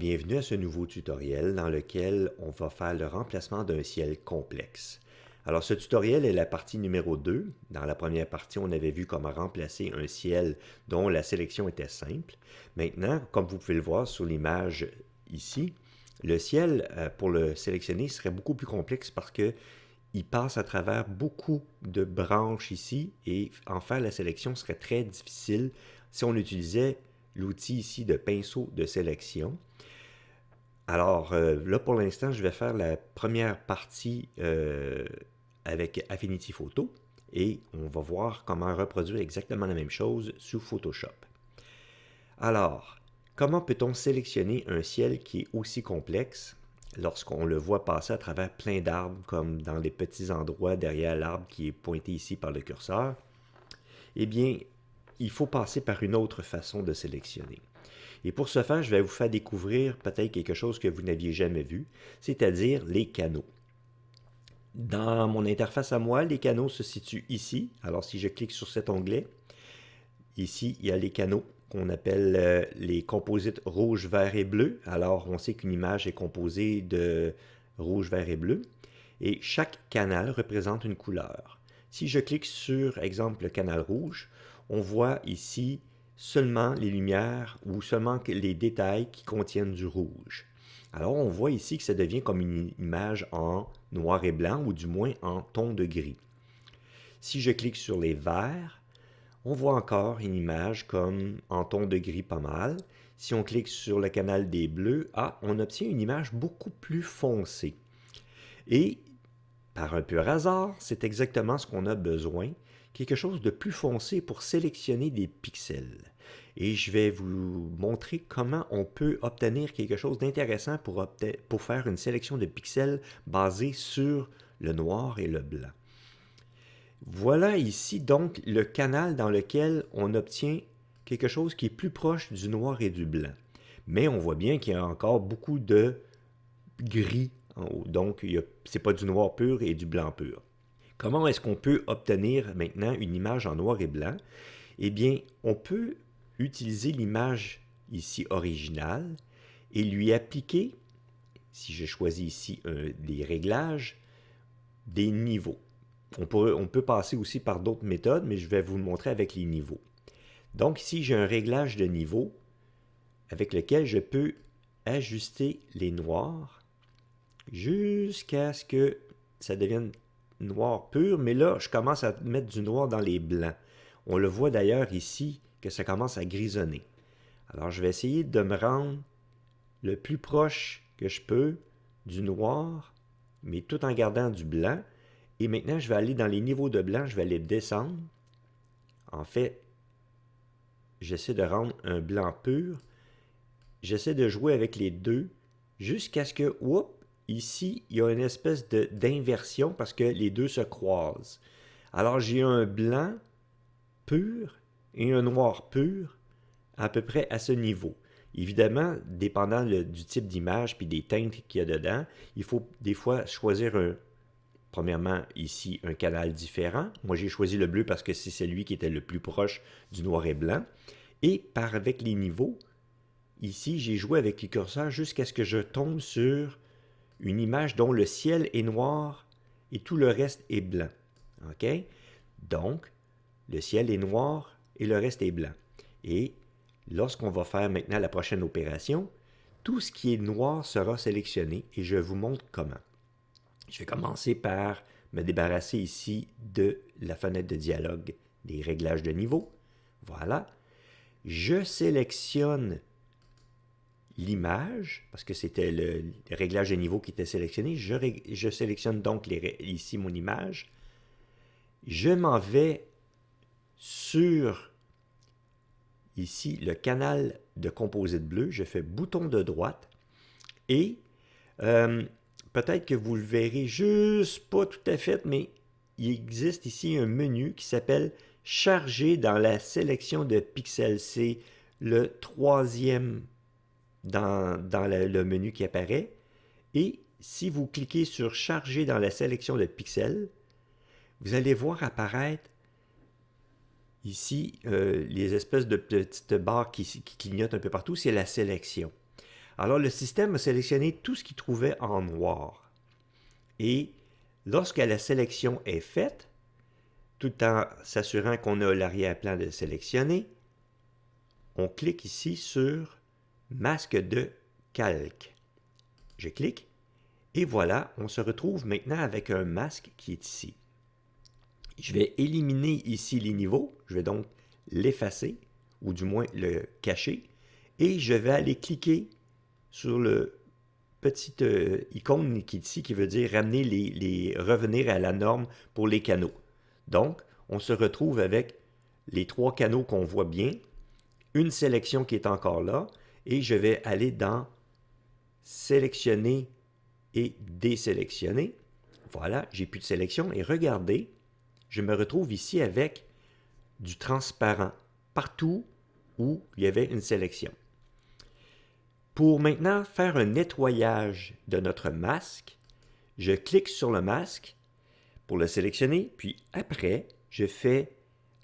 Bienvenue à ce nouveau tutoriel dans lequel on va faire le remplacement d'un ciel complexe. Alors ce tutoriel est la partie numéro 2. Dans la première partie, on avait vu comment remplacer un ciel dont la sélection était simple. Maintenant, comme vous pouvez le voir sur l'image ici, le ciel, pour le sélectionner, serait beaucoup plus complexe parce que il passe à travers beaucoup de branches ici et en faire la sélection serait très difficile si on utilisait l'outil ici de pinceau de sélection. Alors là, pour l'instant, je vais faire la première partie avec Affinity Photo et on va voir comment reproduire exactement la même chose sous Photoshop. Alors, comment peut-on sélectionner un ciel qui est aussi complexe lorsqu'on le voit passer à travers plein d'arbres, comme dans les petits endroits derrière l'arbre qui est pointé ici par le curseur? Eh bien, il faut passer par une autre façon de sélectionner. Et pour ce faire, je vais vous faire découvrir peut-être quelque chose que vous n'aviez jamais vu, c'est-à-dire les canaux. Dans mon interface à moi, les canaux se situent ici. Alors si je clique sur cet onglet, ici, il y a les canaux qu'on appelle les composites rouge, vert et bleu. Alors on sait qu'une image est composée de rouge, vert et bleu. Et chaque canal représente une couleur. Si je clique sur, exemple, le canal rouge, on voit ici seulement les lumières ou seulement les détails qui contiennent du rouge. Alors on voit ici que ça devient comme une image en noir et blanc ou du moins en ton de gris. Si je clique sur les verts, on voit encore une image comme en ton de gris pas mal. Si on clique sur le canal des bleus, on obtient une image beaucoup plus foncée. Et par un pur hasard, c'est exactement ce qu'on a besoin, quelque chose de plus foncé pour sélectionner des pixels. Et je vais vous montrer comment on peut obtenir quelque chose d'intéressant pour faire une sélection de pixels basée sur le noir et le blanc. Voilà ici donc le canal dans lequel on obtient quelque chose qui est plus proche du noir et du blanc. Mais on voit bien qu'il y a encore beaucoup de gris en haut. Donc, ce n'est pas du noir pur et du blanc pur. Comment est-ce qu'on peut obtenir maintenant une image en noir et blanc? Eh bien, on peut utiliser l'image ici originale et lui appliquer, si je choisis ici des réglages, des niveaux. On peut passer aussi par d'autres méthodes, mais je vais vous le montrer avec les niveaux. Donc ici, j'ai un réglage de niveau avec lequel je peux ajuster les noirs jusqu'à ce que ça devienne noir pur, mais là, je commence à mettre du noir dans les blancs. On le voit d'ailleurs ici que ça commence à grisonner. Alors, je vais essayer de me rendre le plus proche que je peux du noir, mais tout en gardant du blanc. Et maintenant, je vais aller dans les niveaux de blanc, je vais les descendre. En fait, j'essaie de rendre un blanc pur. J'essaie de jouer avec les deux jusqu'à ce que, ici, il y a une espèce d'inversion parce que les deux se croisent. Alors, j'ai un blanc pur et un noir pur à peu près à ce niveau. Évidemment, dépendant du type d'image puis des teintes qu'il y a dedans, il faut des fois choisir premièrement, ici, un canal différent. Moi, j'ai choisi le bleu parce que c'est celui qui était le plus proche du noir et blanc. Et avec les niveaux, ici, j'ai joué avec les curseurs jusqu'à ce que je tombe sur une image dont le ciel est noir et tout le reste est blanc. OK? Donc, le ciel est noir et le reste est blanc. Et lorsqu'on va faire maintenant la prochaine opération, tout ce qui est noir sera sélectionné et je vous montre comment. Je vais commencer par me débarrasser ici de la fenêtre de dialogue des réglages de niveau. Voilà. Je sélectionne l'image, parce que c'était le réglage de niveau qui était sélectionné. Je sélectionne donc ici mon image. Je m'en vais sur ici le canal de composite bleu. Je fais bouton de droite et peut-être que vous le verrez juste pas tout à fait, mais il existe ici un menu qui s'appelle Charger dans la sélection de pixels. C'est le troisième dans le menu qui apparaît. Et si vous cliquez sur Charger dans la sélection de pixels, vous allez voir apparaître ici les espèces de petites barres qui clignotent un peu partout. C'est la sélection. Alors le système a sélectionné tout ce qu'il trouvait en noir. Et lorsque la sélection est faite, tout en s'assurant qu'on a l'arrière-plan de sélectionné, on clique ici sur masque de calque. Je clique et voilà, on se retrouve maintenant avec un masque qui est ici. Je vais éliminer ici les niveaux, je vais donc l'effacer ou du moins le cacher et je vais aller cliquer sur le petit icône qui est ici qui veut dire ramener revenir à la norme pour les canaux. Donc, on se retrouve avec les 3 canaux qu'on voit bien, une sélection qui est encore là, et je vais aller dans sélectionner et désélectionner. Voilà, j'ai plus de sélection et regardez, je me retrouve ici avec du transparent partout où il y avait une sélection. Pour maintenant faire un nettoyage de notre masque, je clique sur le masque pour le sélectionner, puis après, je fais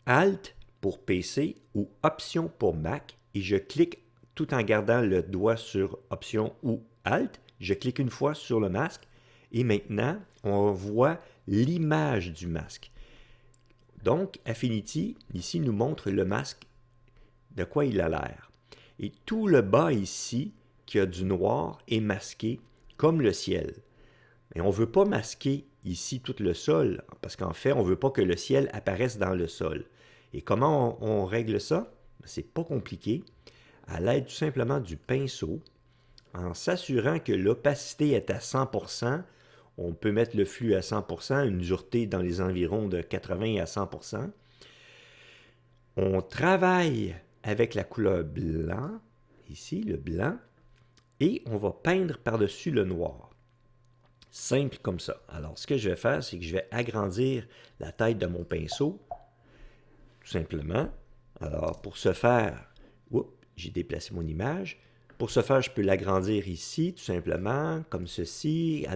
Alt pour PC ou Option pour Mac et je clique tout en gardant le doigt sur Option ou Alt. Je clique une fois sur le masque et maintenant, on voit l'image du masque. Donc, Affinity, ici, nous montre le masque, de quoi il a l'air. Et tout le bas ici, qui a du noir, est masqué comme le ciel. Et on ne veut pas masquer ici tout le sol, parce qu'en fait, on ne veut pas que le ciel apparaisse dans le sol. Et comment on règle ça? C'est pas compliqué. À l'aide tout simplement du pinceau, en s'assurant que l'opacité est à 100%, on peut mettre le flux à 100%, une dureté dans les environs de 80 à 100%. On travaille avec la couleur blanc, ici, le blanc, et on va peindre par-dessus le noir. Simple comme ça. Alors, ce que je vais faire, c'est que je vais agrandir la taille de mon pinceau, tout simplement. Alors, pour ce faire, j'ai déplacé mon image. Pour ce faire, je peux l'agrandir ici, tout simplement, comme ceci,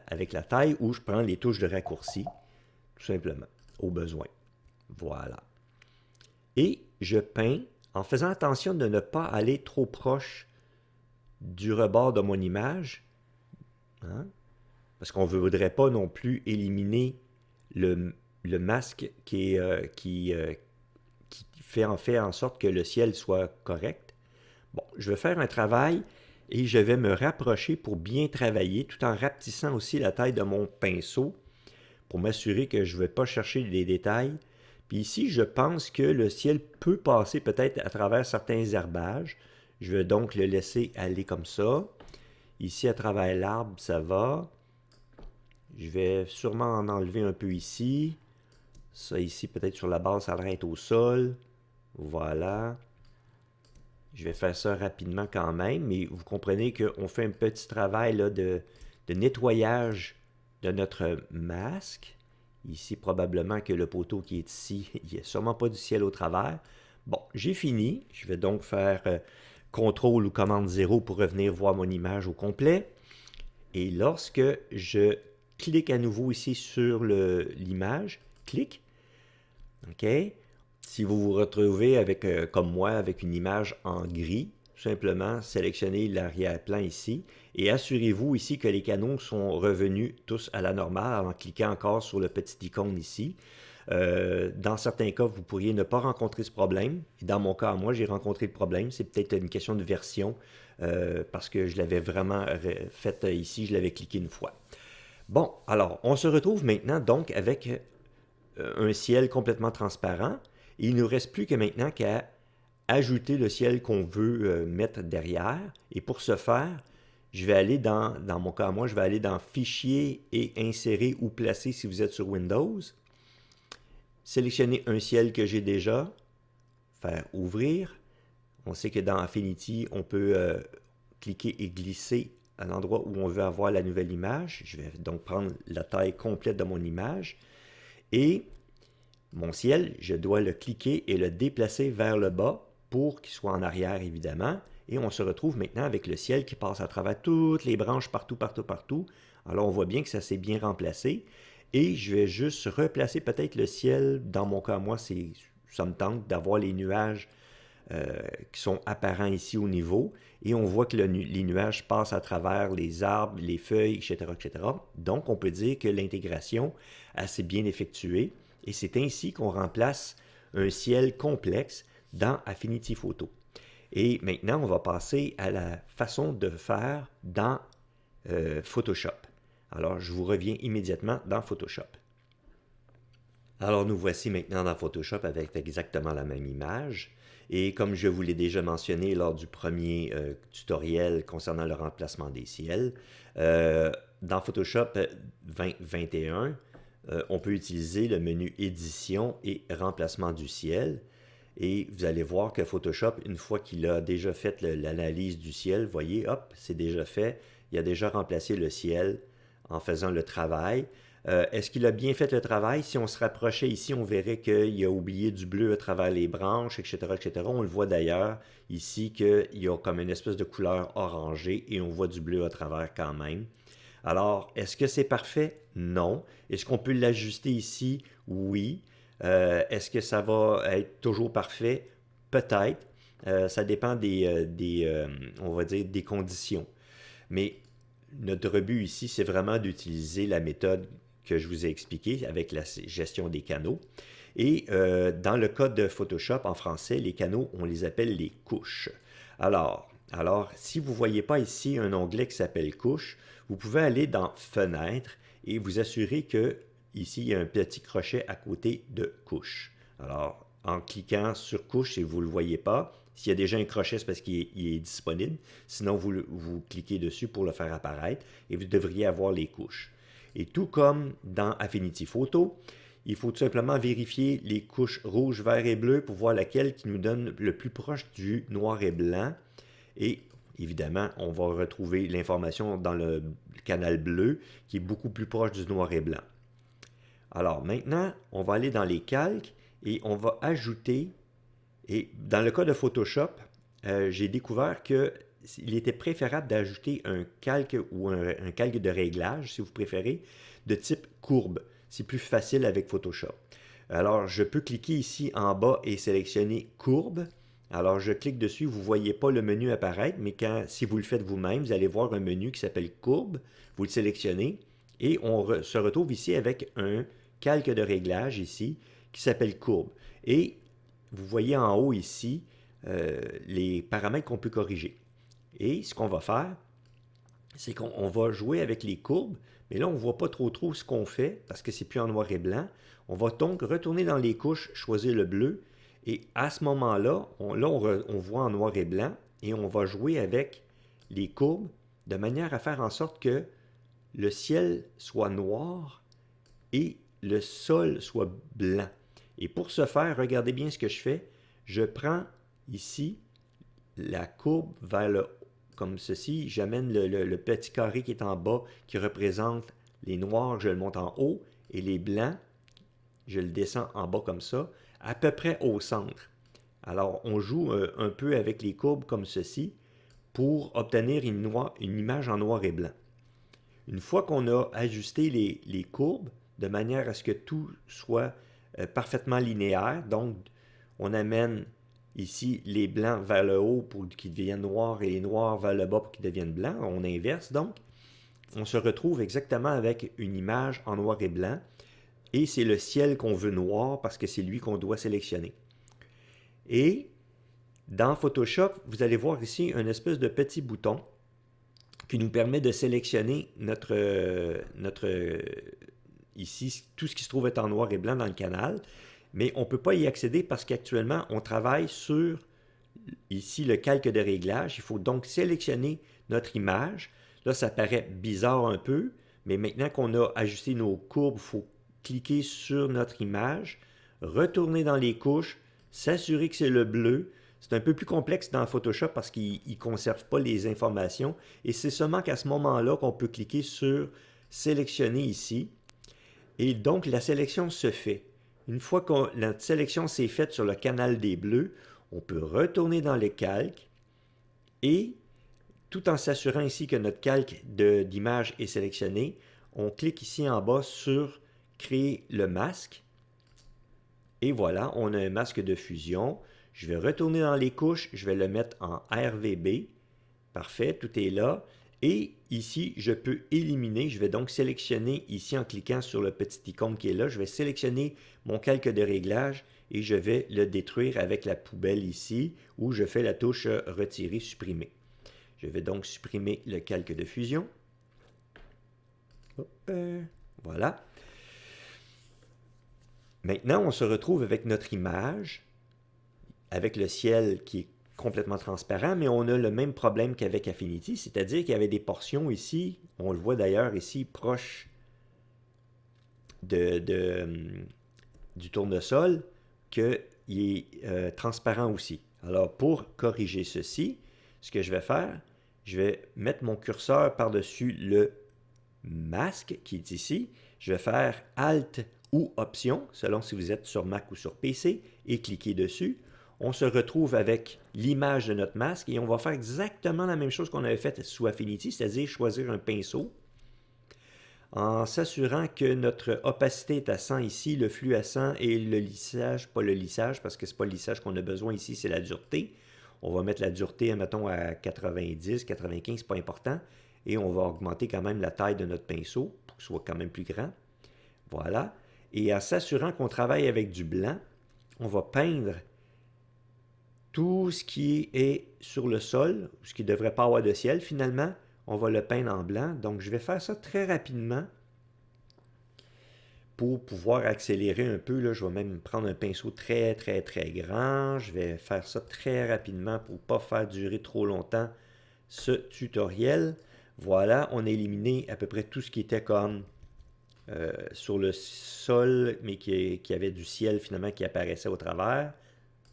avec la taille, ou je prends les touches de raccourci, tout simplement, au besoin. Voilà. Et je peins en faisant attention de ne pas aller trop proche du rebord de mon image, hein? Parce qu'on ne voudrait pas non plus éliminer le masque qui fait en sorte que le ciel soit correct. Bon, je vais faire un travail et je vais me rapprocher pour bien travailler, tout en rapetissant aussi la taille de mon pinceau pour m'assurer que je ne vais pas chercher des détails. Puis ici, je pense que le ciel peut passer peut-être à travers certains herbages. Je vais donc le laisser aller comme ça. Ici, à travers l'arbre, ça va. Je vais sûrement en enlever un peu ici. Ça ici, peut-être sur la base, ça va être au sol. Voilà. Je vais faire ça rapidement quand même, mais vous comprenez qu'on fait un petit travail là, de nettoyage de notre masque. Ici, probablement que le poteau qui est ici, il n'y a sûrement pas du ciel au travers. Bon, j'ai fini. Je vais donc faire CTRL ou commande 0 pour revenir voir mon image au complet. Et lorsque je clique à nouveau ici sur l'image, clique, OK. Si vous vous retrouvez avec, comme moi, avec une image en gris, tout simplement sélectionnez l'arrière-plan ici et assurez-vous ici que les canaux sont revenus tous à la normale en cliquant encore sur le petit icône ici. Dans certains cas, vous pourriez ne pas rencontrer ce problème. Et dans mon cas, moi, j'ai rencontré le problème. C'est peut-être une question de version parce que je l'avais vraiment fait ici, je l'avais cliqué une fois. Bon, alors, on se retrouve maintenant donc avec un ciel complètement transparent. Et il ne nous reste plus que maintenant qu'à ajouter le ciel qu'on veut mettre derrière. Et pour ce faire, je vais aller dans mon cas, moi, je vais aller dans Fichier et Insérer ou Placer si vous êtes sur Windows. Sélectionner un ciel que j'ai déjà, faire Ouvrir. On sait que dans Affinity, on peut cliquer et glisser à l'endroit où on veut avoir la nouvelle image. Je vais donc prendre la taille complète de mon image. Et mon ciel, je dois le cliquer et le déplacer vers le bas pour qu'il soit en arrière, évidemment. Et on se retrouve maintenant avec le ciel qui passe à travers toutes les branches partout, partout, partout. Alors, on voit bien que ça s'est bien remplacé. Et je vais juste replacer peut-être le ciel. Dans mon cas, moi, ça me tente d'avoir les nuages qui sont apparents ici au niveau, et on voit que les nuages passent à travers les arbres, les feuilles, etc., etc. Donc, on peut dire que l'intégration s'est bien effectuée, et c'est ainsi qu'on remplace un ciel complexe dans Affinity Photo. Et maintenant, on va passer à la façon de faire dans Photoshop. Alors, je vous reviens immédiatement dans Photoshop. Alors, nous voici maintenant dans Photoshop avec exactement la même image. Et comme je vous l'ai déjà mentionné lors du premier tutoriel concernant le remplacement des ciels, dans Photoshop 2021, on peut utiliser le menu Édition et Remplacement du ciel. Et vous allez voir que Photoshop, une fois qu'il a déjà fait l'analyse du ciel, voyez, hop, c'est déjà fait. Il a déjà remplacé le ciel en faisant le travail. Est-ce qu'il a bien fait le travail? Si on se rapprochait ici, on verrait qu'il a oublié du bleu à travers les branches, etc., etc. On le voit d'ailleurs ici qu'il y a comme une espèce de couleur orangée et on voit du bleu à travers quand même. Alors, est-ce que c'est parfait? Non. Est-ce qu'on peut l'ajuster ici? Oui. Est-ce que ça va être toujours parfait? Peut-être. Ça dépend on va dire, des conditions. Mais notre but ici, c'est vraiment d'utiliser la méthode que je vous ai expliquée avec la gestion des canaux. Et dans le code de Photoshop, en français, les canaux, on les appelle les couches. Alors si vous ne voyez pas ici un onglet qui s'appelle couches, vous pouvez aller dans Fenêtre et vous assurer que ici, il y a un petit crochet à côté de couches. Alors, en cliquant sur couches, si vous ne le voyez pas, s'il y a déjà un crochet, c'est parce qu'il est disponible. Sinon, vous cliquez dessus pour le faire apparaître et vous devriez avoir les couches. Et tout comme dans Affinity Photo, il faut tout simplement vérifier les couches rouge, vert et bleu pour voir laquelle qui nous donne le plus proche du noir et blanc. Et évidemment, on va retrouver l'information dans le canal bleu qui est beaucoup plus proche du noir et blanc. Alors maintenant, on va aller dans les calques et on va ajouter, et dans le cas de Photoshop, j'ai découvert qu'il était préférable d'ajouter un calque ou un calque de réglage, si vous préférez, de type courbe. C'est plus facile avec Photoshop. Alors, je peux cliquer ici en bas et sélectionner courbe. Alors, je clique dessus, vous ne voyez pas le menu apparaître, mais si vous le faites vous-même, vous allez voir un menu qui s'appelle courbe. Vous le sélectionnez et on se retrouve ici avec un calque de réglage ici qui s'appelle courbe. Et vous voyez en haut ici les paramètres qu'on peut corriger. Et ce qu'on va faire, c'est qu'on va jouer avec les courbes, mais là, on ne voit pas trop ce qu'on fait parce que c'est plus en noir et blanc. On va donc retourner dans les couches, choisir le bleu, et à ce moment-là, on voit en noir et blanc, et on va jouer avec les courbes de manière à faire en sorte que le ciel soit noir et le sol soit blanc. Et pour ce faire, regardez bien ce que je fais. Je prends ici la courbe vers le haut, comme ceci. J'amène le petit carré qui est en bas, qui représente les noirs, je le monte en haut, et les blancs, je le descends en bas comme ça, à peu près au centre. Alors, on joue un peu avec les courbes comme ceci pour obtenir une image en noir et blanc. Une fois qu'on a ajusté les courbes de manière à ce que tout soit parfaitement linéaire, donc on amène ici les blancs vers le haut pour qu'ils deviennent noirs et les noirs vers le bas pour qu'ils deviennent blancs, on inverse donc, on se retrouve exactement avec une image en noir et blanc et c'est le ciel qu'on veut noir parce que c'est lui qu'on doit sélectionner. Et dans Photoshop, vous allez voir ici un espèce de petit bouton qui nous permet de sélectionner ici, tout ce qui se trouve être en noir et blanc dans le canal, mais on ne peut pas y accéder parce qu'actuellement, on travaille sur, ici, le calque de réglage. Il faut donc sélectionner notre image. Là, ça paraît bizarre un peu, mais maintenant qu'on a ajusté nos courbes, il faut cliquer sur notre image, retourner dans les couches, s'assurer que c'est le bleu. C'est un peu plus complexe dans Photoshop parce qu'il ne conserve pas les informations et c'est seulement qu'à ce moment-là qu'on peut cliquer sur sélectionner ici et donc la sélection se fait. Une fois que la sélection s'est faite sur le canal des bleus, on peut retourner dans le calque et tout en s'assurant ici que notre calque d'image est sélectionné, on clique ici en bas sur créer le masque et voilà, on a un masque de fusion. Je vais retourner dans les couches, je vais le mettre en RVB. Parfait, tout est là. Et ici, je peux éliminer. Je vais donc sélectionner ici en cliquant sur le petit icône qui est là. Je vais sélectionner mon calque de réglage et je vais le détruire avec la poubelle ici où je fais la touche retirer, supprimer. Je vais donc supprimer le calque de fusion. Voilà. Maintenant, on se retrouve avec notre image, avec le ciel qui est complètement transparent, mais on a le même problème qu'avec Affinity, c'est-à-dire qu'il y avait des portions ici, on le voit d'ailleurs ici, proche du tournesol, qu'il est transparent aussi. Alors, pour corriger ceci, ce que je vais faire, je vais mettre mon curseur par-dessus le masque qui est ici. Je vais faire Alt ou Option, selon si vous êtes sur Mac ou sur PC, et cliquer dessus. On se retrouve avec l'image de notre masque et on va faire exactement la même chose qu'on avait fait sous Affinity, c'est-à-dire choisir un pinceau en s'assurant que notre opacité est à 100 ici, le flux à 100 et le lissage, pas le lissage parce que ce n'est pas le lissage qu'on a besoin ici, c'est la dureté. On va mettre la dureté, mettons, à 90, 95, pas important. Et on va augmenter quand même la taille de notre pinceau pour qu'il soit quand même plus grand. Voilà. Et en s'assurant qu'on travaille avec du blanc, on va peindre tout ce qui est sur le sol, ce qui ne devrait pas avoir de ciel finalement. On va le peindre en blanc. Donc, je vais faire ça très rapidement pour pouvoir accélérer un peu. Là, je vais même prendre un pinceau très, très, très grand. Je vais faire ça très rapidement pour ne pas faire durer trop longtemps ce tutoriel. Voilà, on a éliminé à peu près tout ce qui était comme sur le sol, mais qui avait du ciel finalement qui apparaissait au travers.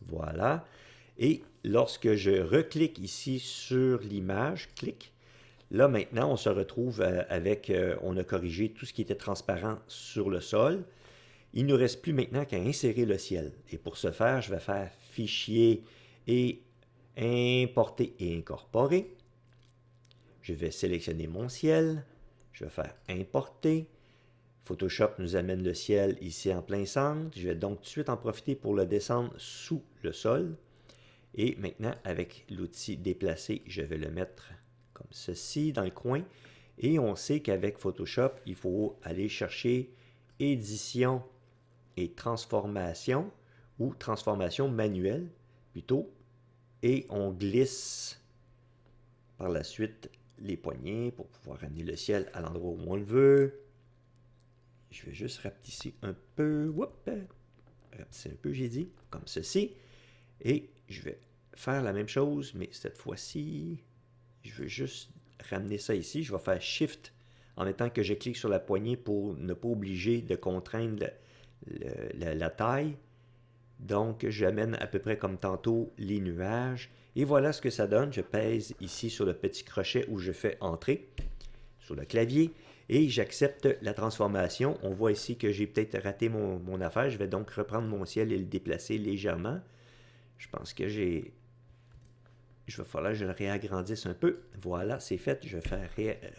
Voilà. Et lorsque je reclique ici sur l'image, clic, là maintenant on se retrouve avec, on a corrigé tout ce qui était transparent sur le sol. Il ne nous reste plus maintenant qu'à insérer le ciel. Et pour ce faire, je vais faire Fichier et Importer et Incorporer. Je vais sélectionner mon ciel, je vais faire Importer. Photoshop nous amène le ciel ici en plein centre. Je vais donc tout de suite en profiter pour le descendre sous le sol. Et maintenant, avec l'outil Déplacer, je vais le mettre comme ceci dans le coin. Et on sait qu'avec Photoshop, il faut aller chercher Édition et Transformation, ou Transformation manuelle plutôt. Et on glisse par la suite les poignées pour pouvoir ramener le ciel à l'endroit où on le veut. Je vais juste rapetisser un peu. Rapetisser un peu, j'ai dit, comme ceci. Et je vais faire la même chose, mais cette fois-ci, je veux juste ramener ça ici. Je vais faire Shift en mettant que je clique sur la poignée pour ne pas obliger de contraindre la taille. Donc, j'amène à peu près comme tantôt les nuages. Et voilà ce que ça donne. Je pèse ici sur le petit crochet où je fais entrer sur le clavier et j'accepte la transformation. On voit ici que j'ai peut-être raté mon affaire. Je vais donc reprendre mon ciel et le déplacer légèrement. Je pense que il va falloir que je le réagrandisse un peu. Voilà, c'est fait. Je vais faire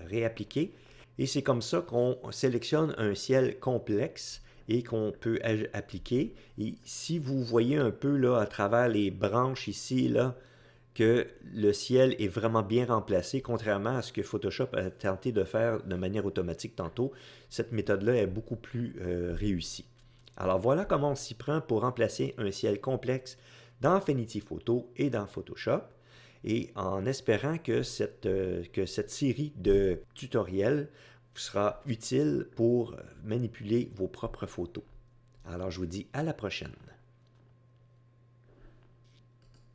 réappliquer. Et c'est comme ça qu'on sélectionne un ciel complexe et qu'on peut appliquer. Et si vous voyez un peu là à travers les branches ici, là, que le ciel est vraiment bien remplacé, contrairement à ce que Photoshop a tenté de faire de manière automatique tantôt. Cette méthode-là est beaucoup plus réussie. Alors voilà comment on s'y prend pour remplacer un ciel complexe dans Affinity Photo et dans Photoshop. Et en espérant que cette série de tutoriels vous sera utile pour manipuler vos propres photos. Alors je vous dis à la prochaine.